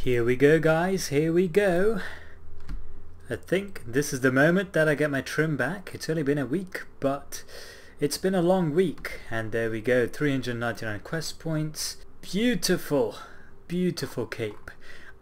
Here we go guys, here we go. I think this is the moment that I get my trim back. It's only been a week, but it's been a long week. And there we go, 399 quest points. Beautiful, beautiful cape.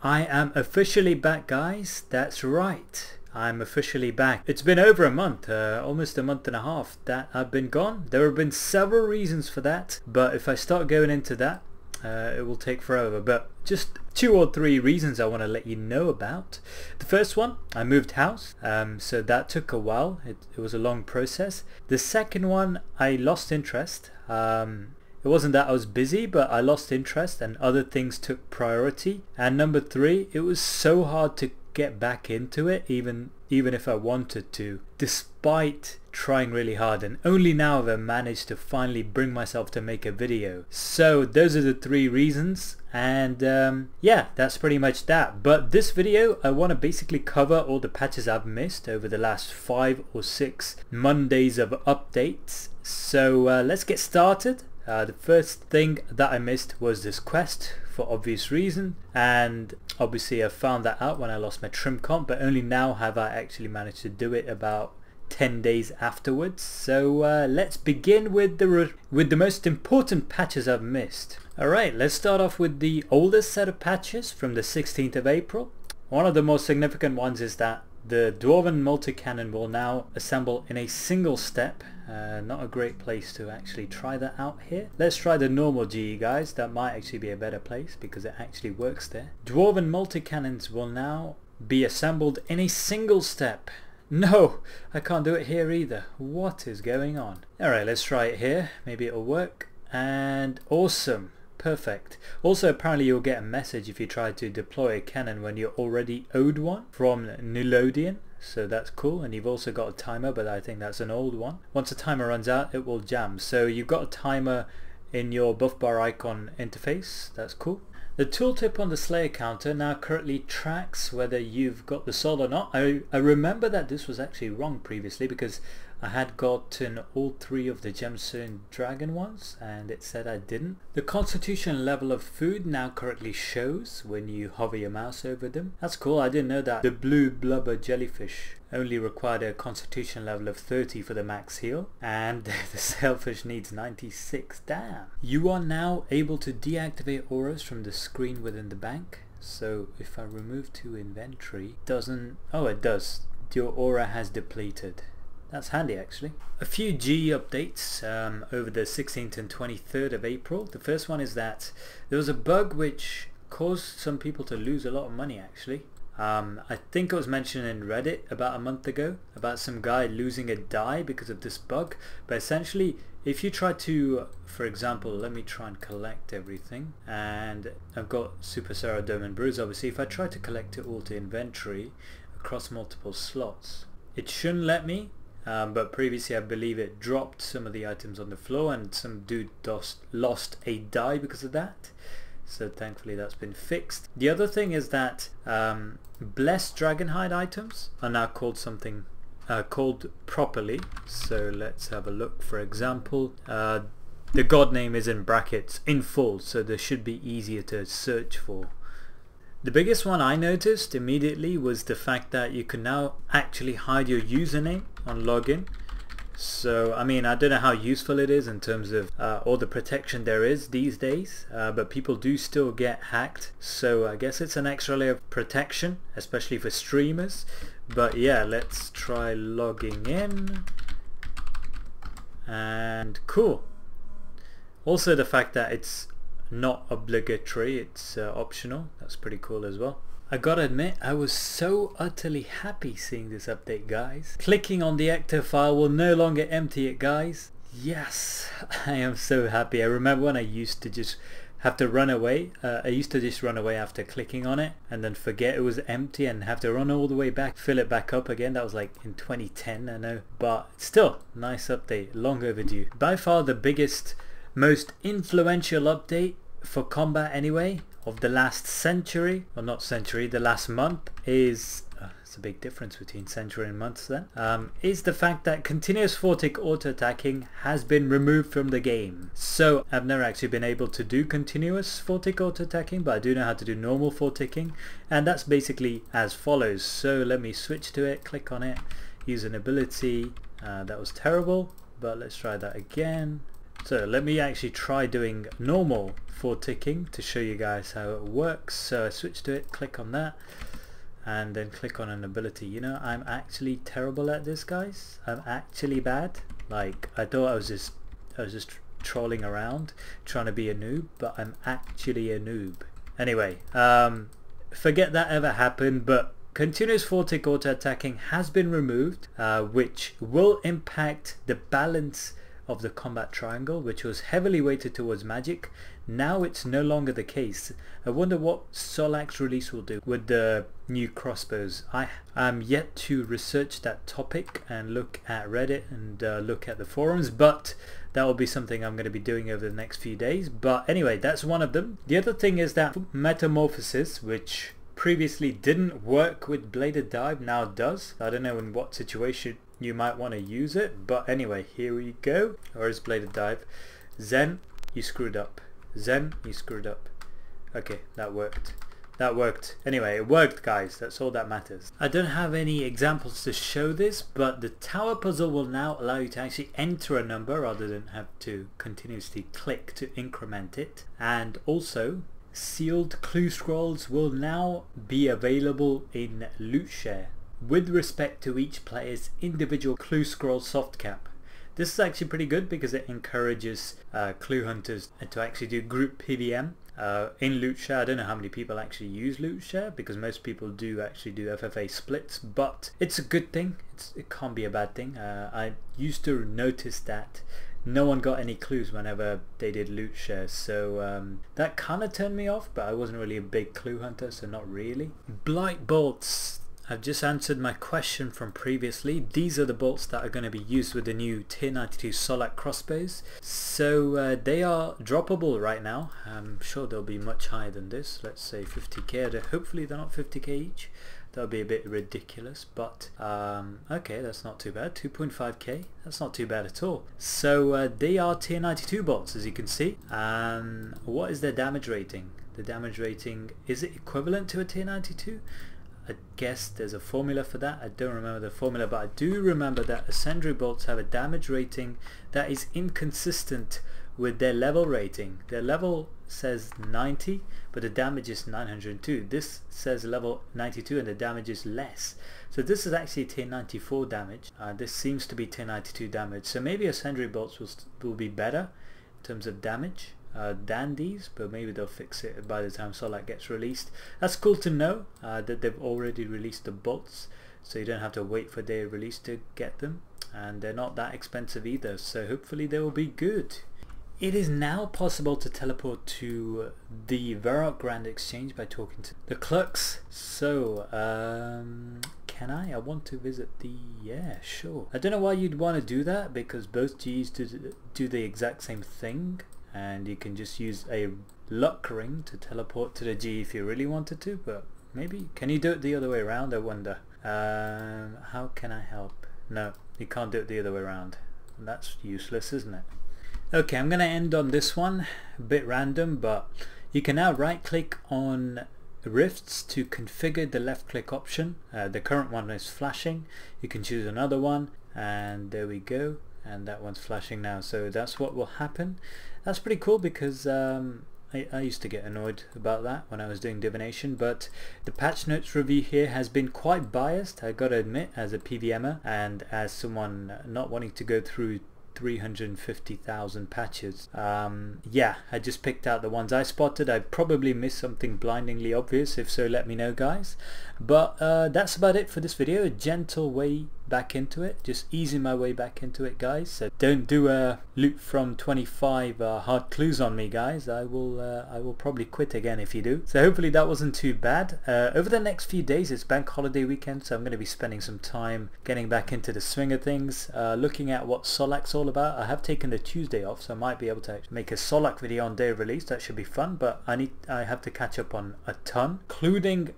I am officially back guys, that's right. I'm officially back. It's been over a month, almost a month and a half that I've been gone. There have been several reasons for that, but if I start going into that, it will take forever. But just 2 or 3 reasons I want to let you know about. The first one, I moved house, so that took a while. It was a long process. The second one, I lost interest. It wasn't that I was busy, but I lost interest and other things took priority. And number 3, it was so hard to get back into it, even if I wanted to, despite trying really hard, and only now have I managed to finally bring myself to make a video. So those are the 3 reasons, and yeah, that's pretty much that. But this video, I want to basically cover all the patches I've missed over the last 5 or 6 Mondays of updates. So let's get started. The first thing that I missed was this quest, for obvious reason, and obviously I found that out when I lost my trim comp, but only now have I actually managed to do it about 10 days afterwards. So let's begin with the most important patches I've missed. Alright, let's start off with the oldest set of patches from the 16th of April. One of the most significant ones is that the Dwarven multi-cannon will now assemble in a single step. Not a great place to actually try that out here. Let's try the normal GE guys, that might actually be a better place because it actually works there. Dwarven multi-cannons will now be assembled in a single step. No, I can't do it here either. What is going on? Alright, let's try it here. Maybe it'll work. And awesome. Perfect. Also, apparently you'll get a message if you try to deploy a cannon when you're already owed one from Nilodian. So that's cool, and you've also got a timer, but I think that's an old one. Once the timer runs out, it will jam. So you've got a timer in your buff bar icon interface. That's cool. The tooltip on the Slayer counter now currently tracks whether you've got the soul or not. I remember that this was actually wrong previously because I had gotten all 3 of the gemstone dragon ones and it said I didn't. The constitution level of food now currently shows when you hover your mouse over them. That's cool, I didn't know that. The blue blubber jellyfish only required a constitution level of 30 for the max heal, and the sailfish needs 96. Damn. You are now able to deactivate auras from the screen within the bank. So if I remove to inventory, doesn't... oh, it does. Your aura has depleted. That's handy actually. A few G updates over the 16th and 23rd of April. The first one is that there was a bug which caused some people to lose a lot of money actually. I think it was mentioned in Reddit about a month ago about some guy losing a die because of this bug. But essentially, if you try to, for example, let me try and collect everything, and I've got Super Sarah Dome and Bruise obviously. If I try to collect it all to inventory across multiple slots, it shouldn't let me. But previously I believe it dropped some of the items on the floor and some dude lost a die because of that. So thankfully that's been fixed. The other thing is that blessed dragonhide items are now called something called properly. So let's have a look. For example, the god name is in brackets in full, so they should be easier to search for. The biggest one I noticed immediately was the fact that you can now actually hide your username on login. So I mean, I don't know how useful it is in terms of all the protection there is these days, but people do still get hacked, so I guess it's an extra layer of protection, especially for streamers. But yeah, let's try logging in, and cool. Also the fact that it's not obligatory, it's optional. That's pretty cool as well. I gotta admit, I was so utterly happy seeing this update guys. Clicking on the ecto file will no longer empty it guys. Yes, I am so happy. I remember when I used to just have to run away. I used to just run away after clicking on it and then forget it was empty and have to run all the way back, fill it back up again. That was like in 2010, I know, but still, nice update, long overdue. By far the biggest, most influential update for combat anyway of the last century, or not century, the last month, is It's a big difference between century and months then. Is the fact that continuous 4-tick auto-attacking has been removed from the game. So I've never actually been able to do continuous 4-tick auto-attacking, but I do know how to do normal 4-ticking, and that's basically as follows. So let me switch to it, click on it, use an ability. That was terrible, but let's try that again. So let me actually try doing normal 4-ticking to show you guys how it works. So I switch to it, click on that, and then click on an ability. You know, I'm actually terrible at this, guys. I'm actually bad. Like, I thought I was just trolling around trying to be a noob, but I'm actually a noob. Anyway, forget that ever happened, but continuous 4-tick auto-attacking has been removed, which will impact the balance of the combat triangle, which was heavily weighted towards magic. Now it's no longer the case. I wonder what Solak's release will do with the new crossbows. I am yet to research that topic and look at Reddit and look at the forums, but that will be something I'm going to be doing over the next few days. But anyway, that's one of them. The other thing is that Metamorphosis, which previously didn't work with Bladed Dive, now does. I don't know in what situation you might want to use it, but anyway, here we go. Or is Bladed Dive? Zen, you screwed up. Zen, you screwed up. Okay, that worked. That worked. Anyway, it worked, guys. That's all that matters. I don't have any examples to show this, but the tower puzzle will now allow you to actually enter a number rather than have to continuously click to increment it. And also, sealed clue scrolls will now be available in Loot Share with respect to each player's individual clue scroll soft cap. This is actually pretty good because it encourages clue hunters to actually do group PVM in Loot Share. I don't know how many people actually use Loot Share because most people do actually do FFA splits, but it's a good thing. It can't be a bad thing. I used to notice that no one got any clues whenever they did Loot Share, so that kind of turned me off, but I wasn't really a big clue hunter, so not really. Blight bolts. I've just answered my question from previously. These are the bolts that are going to be used with the new tier 92 Solak crossbows. So they are droppable right now. I'm sure they'll be much higher than this. Let's say 50k. Hopefully they're not 50k each. That would be a bit ridiculous, but okay, that's not too bad. 2.5k, that's not too bad at all. So they are tier 92 bolts, as you can see. What is their damage rating? The damage rating, is it equivalent to a tier 92? I guess there's a formula for that. I don't remember the formula, but I do remember that Ascendary bolts have a damage rating that is inconsistent with their level rating. Their level says 90, but the damage is 902. This says level 92 and the damage is less. So this is actually tier 94 damage. This seems to be tier 92 damage. So maybe Ascendary bolts will be better in terms of damage than these, but maybe they'll fix it by the time Solak gets released. That's cool to know that they've already released the bolts, so you don't have to wait for their release to get them, and they're not that expensive either, so hopefully they will be good. It is now possible to teleport to the Varrock Grand Exchange by talking to the clerks. So can I want to visit the, yeah, sure. I don't know why you'd want to do that, because both Gs do the exact same thing, and you can just use a luck ring to teleport to the G if you really wanted to, but maybe, can you do it the other way around, I wonder? How can I help? No, you can't do it the other way around. That's useless, isn't it? Okay, I'm gonna end on this one, a bit random, but you can now right click on rifts to configure the left click option. The current one is flashing. You can choose another one, and there we go, and that one's flashing now, so that's what will happen. That's pretty cool, because I used to get annoyed about that when I was doing divination, but the patch notes review here has been quite biased, I gotta admit, as a PVMer and as someone not wanting to go through 350,000 patches. Yeah, I just picked out the ones I spotted. I probably missed something blindingly obvious. If so, let me know, guys. But that's about it for this video. A gentle way back into it, just easing my way back into it, guys. So don't do a loot from 25 hard clues on me, guys. I will probably quit again if you do. So hopefully that wasn't too bad. Over the next few days, it's bank holiday weekend, so I'm going to be spending some time getting back into the swing of things, looking at what Solak's all about. I have taken the Tuesday off, so I might be able to make a Solak video on day of release. That should be fun, but I have to catch up on a ton, including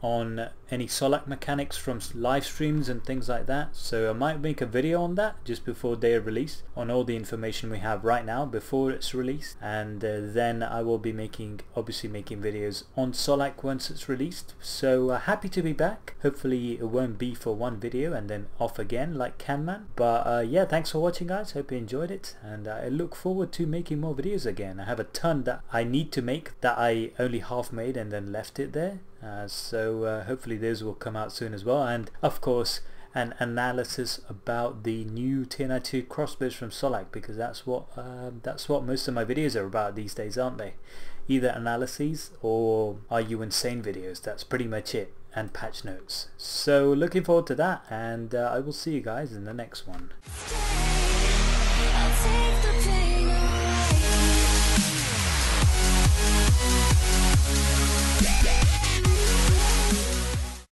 on any Solak mechanics from live streams and things like that, so I might make a video on that just before they are released, on all the information we have right now before it's released, and then I will be obviously making videos on Solak once it's released. So happy to be back. Hopefully it won't be for one video and then off again like Canman, but yeah, thanks for watching guys, hope you enjoyed it, and I look forward to making more videos again. I have a ton that I need to make that I only half made and then left it there, so hopefully those will come out soon as well, and of course an analysis about the new Tier 92 crossbows from Solak, because that's what most of my videos are about these days, aren't they? Either analyses or are you insane videos. That's pretty much it, and patch notes. So looking forward to that, and I will see you guys in the next one. I'll take the pain.